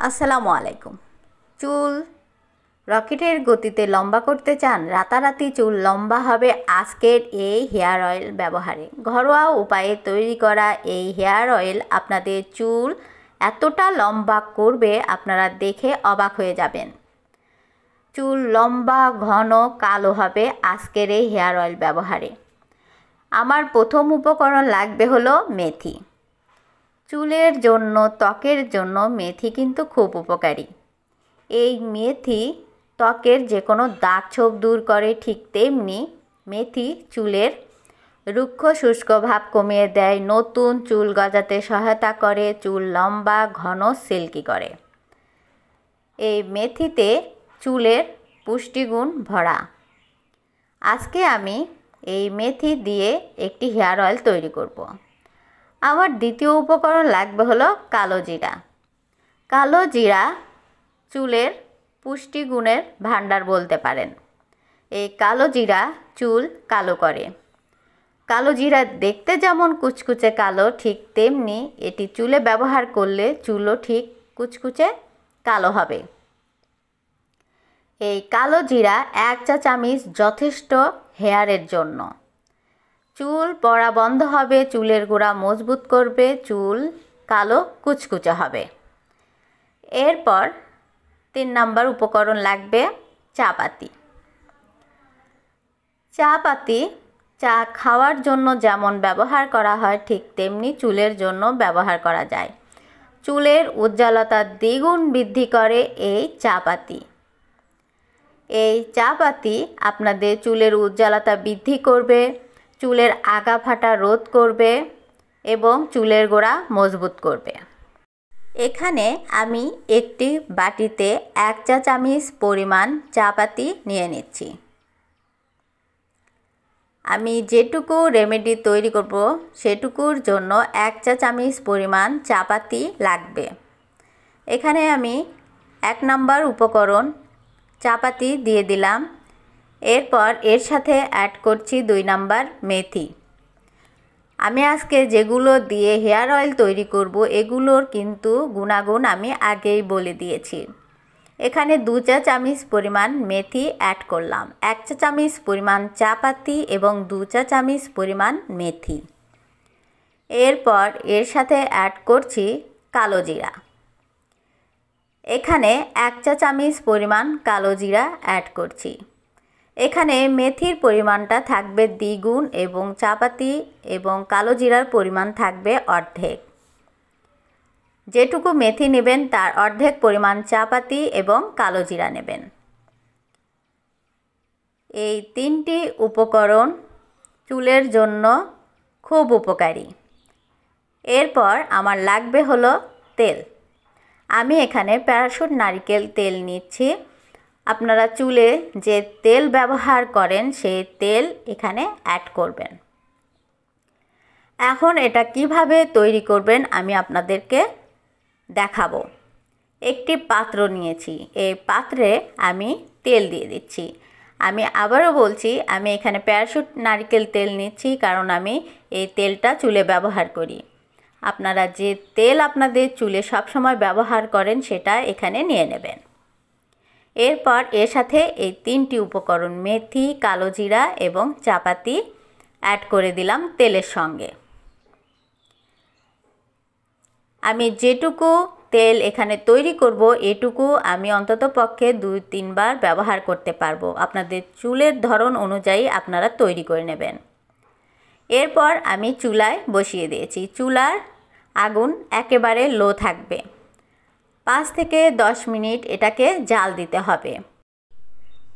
আসসালামু আলাইকুম। চুল রকেটের গতিতে লম্বা করতে চান? রাতারাতি চুল লম্বা হবে আজকের এই হেয়ার অয়েল ব্যবহারে। ঘরোয়া উপায়ে তৈরি করা এই হেয়ার অয়েল আপনাদের চুল এতটা লম্বা করবে আপনারা দেখে অবাক হয়ে যাবেন। চুল লম্বা ঘন কালো হবে আজকের এই হেয়ার অয়েল ব্যবহারে। আমার প্রথম উপকরণ লাগবে হলো মেথি। চুলের জন্য ত্বকের জন্য মেথি কিন্তু খুব উপকারী। এই মেথি ত্বকের যে কোনো দাগ ছোপ দূর করে, ঠিক তেমনি মেথি চুলের রুক্ষ শুষ্ক ভাব কমিয়ে দেয়, নতুন চুল গজাতে সহায়তা করে, চুল লম্বা ঘন সিল্কি করে। এই মেথিতে চুলের পুষ্টিগুণ ভরা। আজকে আমি এই মেথি দিয়ে একটি হেয়ার অয়েল তৈরি করব। আমার দ্বিতীয় উপকরণ লাগবে হলো কালো জিরা। কালো জিরা চুলের পুষ্টিগুণের ভাণ্ডার বলতে পারেন। এই কালো জিরা চুল কালো করে। কালো জিরা দেখতে যেমন কুচকুচে কালো, ঠিক তেমনি এটি চুলে ব্যবহার করলে চুলও ঠিক কুচকুচে কালো হবে। এই কালো জিরা 1 চা চামচ যথেষ্ট হেয়ারের জন্য। চুল পড়া বন্ধ হবে, চুলের গোড়া মজবুত করবে, চুল কালো কুচকুচে হবে। এরপর 3 নম্বর উপকরণ লাগবে চা পাতি। চা পাতি চা খাওয়ার জন্য যেমন ব্যবহার করা হয়, ঠিক তেমনি চুলের জন্য ব্যবহার করা যায়। চুলের উজ্জ্বলতা দ্বিগুণ বৃদ্ধি করে এই চা পাতি। এই চা পাতি আপনাদের চুলের উজ্জ্বলতা বৃদ্ধি করবে, চুলের আগা ফাটা রোধ করবে এবং চুলের গোড়া মজবুত করবে। এখানে আমি একটি বাটিতে 1 চা চামচ পরিমাণ চা পাতি নিয়ে নিচ্ছি। আমি যেটুকু রেমেডি তৈরি করব সেটুকুর জন্য 1 চা চামচ পরিমাণ চা পাতি লাগবে। এখানে আমি 1 নম্বর উপকরণ চা পাতি দিয়ে দিলাম। এরপর এর সাথে অ্যাড করছি 2 নম্বর মেথি। আমি আজকে যেগুলো দিয়ে হেয়ার অয়েল তৈরি করব এগুলোর কিন্তু গুণাগুণ আমি আগেই বলে দিয়েছি। এখানে 2 চা চামচ পরিমাণ মেথি অ্যাড করলাম, 1 চা চামচ পরিমাণ চা পাতি এবং 2 চা চামচ পরিমাণ মেথি। এরপর এর সাথে অ্যাড করছি কালো জিরা। এখানে 1 চা চামচ পরিমাণ কালো জিরা অ্যাড করছি। এখানে মেথির পরিমাণটা থাকবে দ্বিগুণ এবং চা পাতি এবং কালো জিরার পরিমাণ থাকবে অর্ধেক। যেটুকু মেথি নেবেন তার অর্ধেক পরিমাণ চা পাতি এবং কালো জিরা নেবেন। এই 3টি উপকরণ চুলের জন্য খুব উপকারী। এরপর আমার লাগবে হলো তেল। আমি এখানে প্যারাশুট নারকেল তেল নিচ্ছি। আপনারা চুলে যে তেল ব্যবহার করেন সেই তেল এখানে অ্যাড করবেন। এখন এটা কিভাবে তৈরি করবেন আমি আপনাদেরকে দেখাবো। একটি পাত্র নিয়েছি, এই পাত্রে আমি তেল দিয়ে দিচ্ছি। আমি আবারও বলছি, আমি এখানে প্যারাশুট নারকেল তেল নিচ্ছি কারণ আমি এই তেলটা চুলে ব্যবহার করি। আপনারা যে তেল আপনাদের চুলে সবসময় ব্যবহার করেন সেটা এখানে নিয়ে নেবেন। এরপর এর সাথে এই 3টি উপকরণ মেথি, কালো জিরা এবং চা পাতি অ্যাড করে দিলাম তেলের সঙ্গে। আমি যেটুকু তেল এখানে তৈরি করব এটুকু আমি অন্তত পক্ষে 2-3 বার ব্যবহার করতে পারবো। আপনাদের চুলের ধরন অনুযায়ী আপনারা তৈরি করে নেবেন। এরপর আমি চুলায় বসিয়ে দিয়েছি। চুলার আগুন একেবারে লো থাকবে। 5 থেকে 10 মিনিট এটাকে জাল দিতে হবে।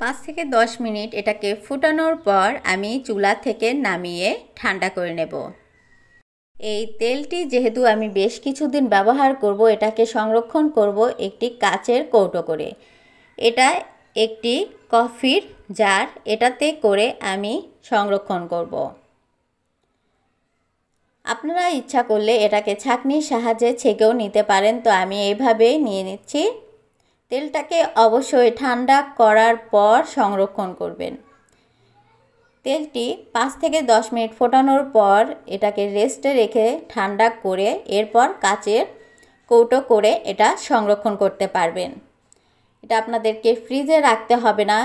5 থেকে 10 মিনিট এটাকে ফুটানোর পর আমি চুলা থেকে নামিয়ে ঠান্ডা করে নেব। এই তেলটি যেহেতু আমি বেশ কিছুদিন ব্যবহার করব, এটাকে সংরক্ষণ করব একটি কাচের কৌটো করে। এটা একটি কফির জার, এটাতে করে আমি সংরক্ষণ করব। আপনারা ইচ্ছা করলে এটাকে ছাঁকনির সাহায্যে ছেঁকেও নিতে পারেন, তো আমি এইভাবেই নিয়ে নিচ্ছি। তেলটাকে অবশ্যই ঠান্ডা করার পর সংরক্ষণ করবেন। তেলটি 5 থেকে 10 মিনিট ফোটানোর পর এটাকে রেস্টে রেখে ঠান্ডা করে এরপর কাচের কৌটো করে এটা সংরক্ষণ করতে পারবেন। এটা আপনাদেরকে ফ্রিজে রাখতে হবে না,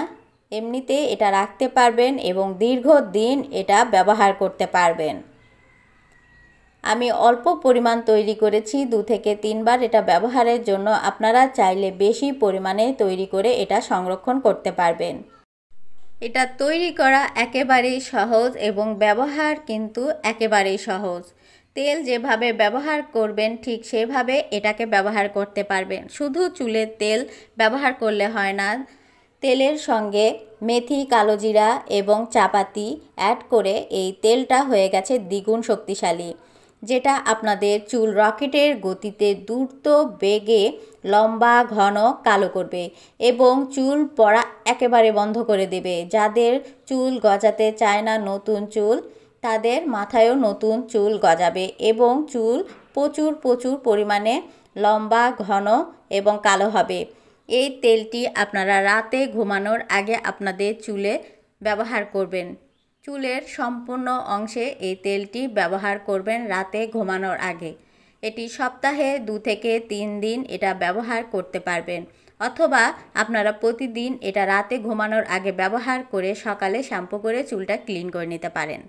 এমনিতে এটা রাখতে পারবেন এবং দীর্ঘদিন এটা ব্যবহার করতে পারবেন। আমি অল্প পরিমাণ তৈরি করেছি, 2 থেকে 3 বার এটা ব্যবহারের জন্য। আপনারা চাইলে বেশি পরিমাণে তৈরি করে এটা সংরক্ষণ করতে পারবেন। এটা তৈরি করা একেবারেই সহজ এবং ব্যবহার কিন্তু একেবারেই সহজ। তেল যেভাবে ব্যবহার করবেন ঠিক সেভাবে এটাকে ব্যবহার করতে পারবেন। শুধু চুলের তেল ব্যবহার করলে হয় না, তেলের সঙ্গে মেথি, কালোজিরা এবং চাপাতি অ্যাড করে এই তেলটা হয়ে গেছে দ্বিগুণ শক্তিশালী, যেটা আপনাদের চুল রকেটের গতিতে দ্রুত বেগে লম্বা, ঘন, কালো করবে এবং চুল পড়া একেবারে বন্ধ করে দেবে। যাদের চুল গজাতে চায় না, নতুন চুল, তাদের মাথায়ও নতুন চুল গজাবে এবং চুল প্রচুর পরিমাণে লম্বা, ঘন এবং কালো হবে। এই তেলটি আপনারা রাতে ঘুমানোর আগে আপনাদের চুলে ব্যবহার করবেন। চুলের সম্পূর্ণ অংশে এই তেলটি ব্যবহার করবেন রাতে ঘুমানোর আগে। এটি সপ্তাহে 2 থেকে 3 দিন এটা ব্যবহার করতে পারবেন, অথবা আপনারা প্রতিদিন এটা রাতে ঘুমানোর আগে ব্যবহার করে সকালে শ্যাম্পু করে চুলটা ক্লিন করে নিতে পারেন।